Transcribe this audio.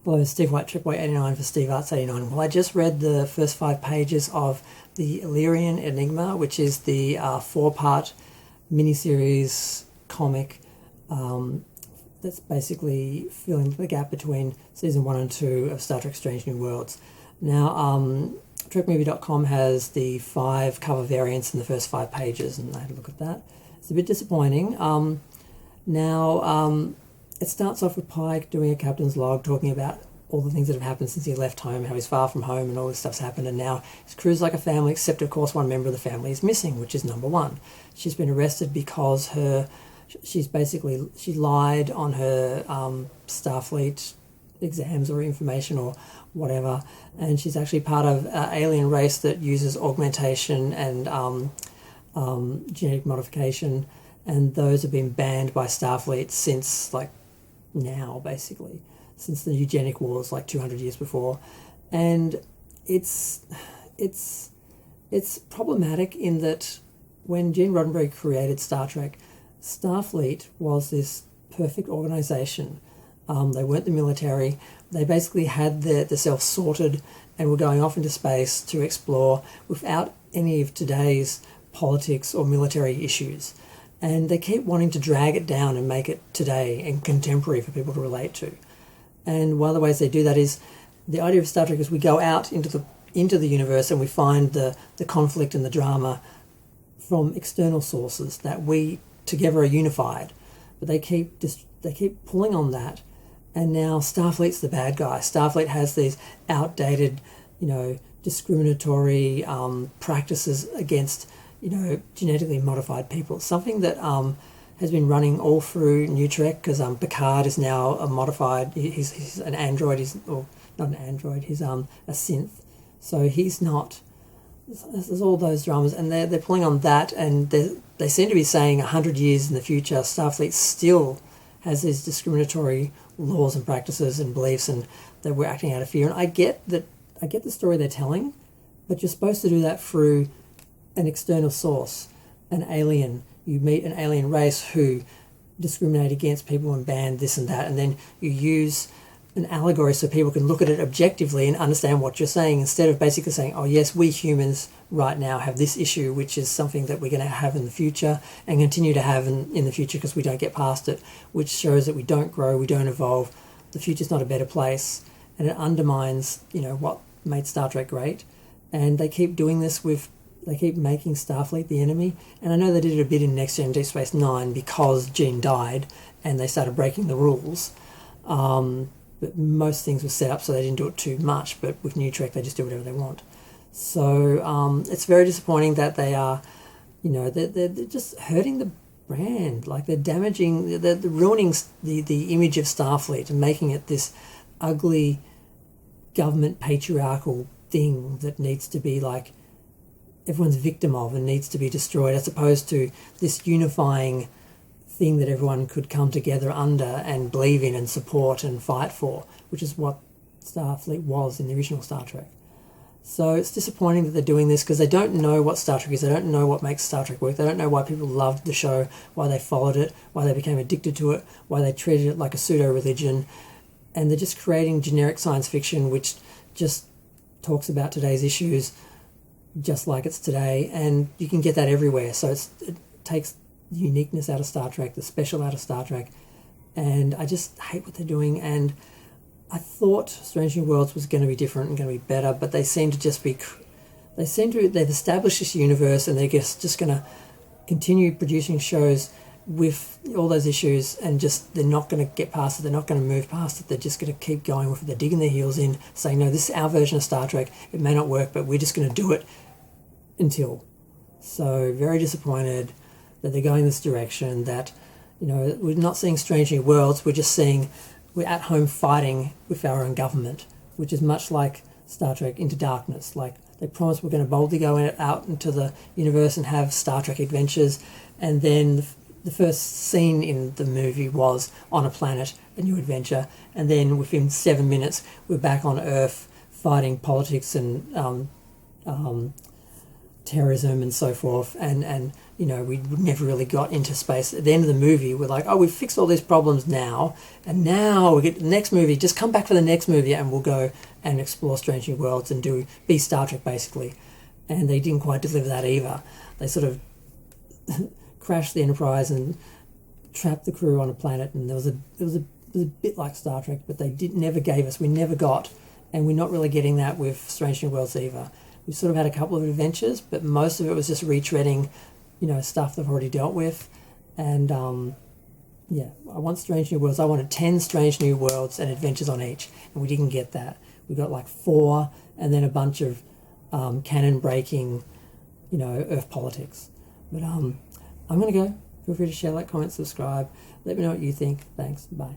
Hello, Steve White, Tripway89 for Steve Arts 89. Well, I just read the first 5 pages of the Illyrian Enigma, which is the 4-part miniseries comic that's basically filling the gap between season 1 and 2 of Star Trek Strange New Worlds. Now, TrekMovie.com has the 5 cover variants in the first 5 pages, and I had a look at that. It's a bit disappointing. It starts off with Pike doing a captain's log, talking about all the things that have happened since he left home, how he's far from home and all this stuff's happened, and now his crew's like a family, except of course one member of the family is missing, which is number 1. She's been arrested because she lied on her Starfleet exams or information or whatever, and she's actually part of an alien race that uses augmentation and genetic modification, and those have been banned by Starfleet since now, basically, since the eugenic wars 200 years before. And it's problematic in that when Gene Roddenberry created Star Trek, Starfleet was this perfect organization. They weren't the military. They basically had their self sorted and were going off into space to explore without any of today's politics or military issues. And they keep wanting to drag it down and make it today and contemporary for people to relate to. And one of the ways they do that is, the idea of Star Trek is we go out into the universe and we find the conflict and the drama from external sources that we together are unified. But they keep pulling on that, and now Starfleet's the bad guy. Starfleet has these outdated, discriminatory practices against genetically modified people. Something that has been running all through New Trek, because Picard is now a modified. He's an android. He's not an android. He's a synth. So he's not. There's all those dramas, and they're pulling on that, and they seem to be saying 100 years in the future, Starfleet still has these discriminatory laws and practices and beliefs, and that we're acting out of fear. And I get the story they're telling, but you're supposed to do that through an external source, an alien. You meet an alien race who discriminate against people and ban this and that, and then you use an allegory so people can look at it objectively and understand what you're saying, instead of basically saying, oh yes, we humans right now have this issue, which is something that we're going to have in the future and continue to have in the future because we don't get past it, which shows that we don't grow, we don't evolve, the future's not a better place, and it undermines what made Star Trek great. And they keep doing this they keep making Starfleet the enemy. And I know they did it a bit in Next Gen Deep Space Nine because Gene died and they started breaking the rules. But most things were set up so they didn't do it too much. But with New Trek, they just do whatever they want. So it's very disappointing that they are, they're just hurting the brand. They're damaging, they're ruining the image of Starfleet and making it this ugly government patriarchal thing that needs to be everyone's victim of and needs to be destroyed, as opposed to this unifying thing that everyone could come together under and believe in and support and fight for, which is what Starfleet was in the original Star Trek. So it's disappointing that they're doing this because they don't know what Star Trek is. They don't know what makes Star Trek work. They don't know why people loved the show, why they followed it, why they became addicted to it, why they treated it like a pseudo-religion. And they're just creating generic science fiction which just talks about today's issues just like it's today, and you can get that everywhere. So it takes the uniqueness out of Star Trek, the special out of Star Trek, and I just hate what they're doing. And I thought Strange New Worlds was going to be different and going to be better, but they seem to just be, they've established this universe and they're just going to continue producing shows with all those issues, and just they're not going to get past it, they're not going to move past it, they're just going to keep going with it. They're digging their heels in, saying, no, this is our version of Star Trek, it may not work, but we're just going to do it until. So very disappointed that they're going this direction, that we're not seeing Strange New Worlds, we're at home fighting with our own government, which is much like Star Trek Into Darkness. They promised we're going to boldly go out into the universe and have Star Trek adventures, and then the first scene in the movie was on a planet, a new adventure, and then within 7 minutes we're back on Earth fighting politics and terrorism and so forth, and you know, we never really got into space. At the end of the movie, we're like, oh, we've fixed all these problems now, and now we get the next movie. Just come back for the next movie, and we'll go and explore Strange New Worlds and be Star Trek basically. And they didn't quite deliver that either. They sort of crashed the Enterprise and trapped the crew on a planet, and it was a bit like Star Trek, but we never got, and we're not really getting that with Strange New Worlds either. We sort of had a couple of adventures, but most of it was just retreading, you know, stuff they've already dealt with. And yeah, I want Strange New Worlds. I wanted 10 Strange New Worlds and adventures on each, and we didn't get that. We got like 4, and then a bunch of canon breaking, you know, Earth politics. But I'm gonna go. Feel free to share, like, comment, subscribe. Let me know what you think. Thanks. Bye.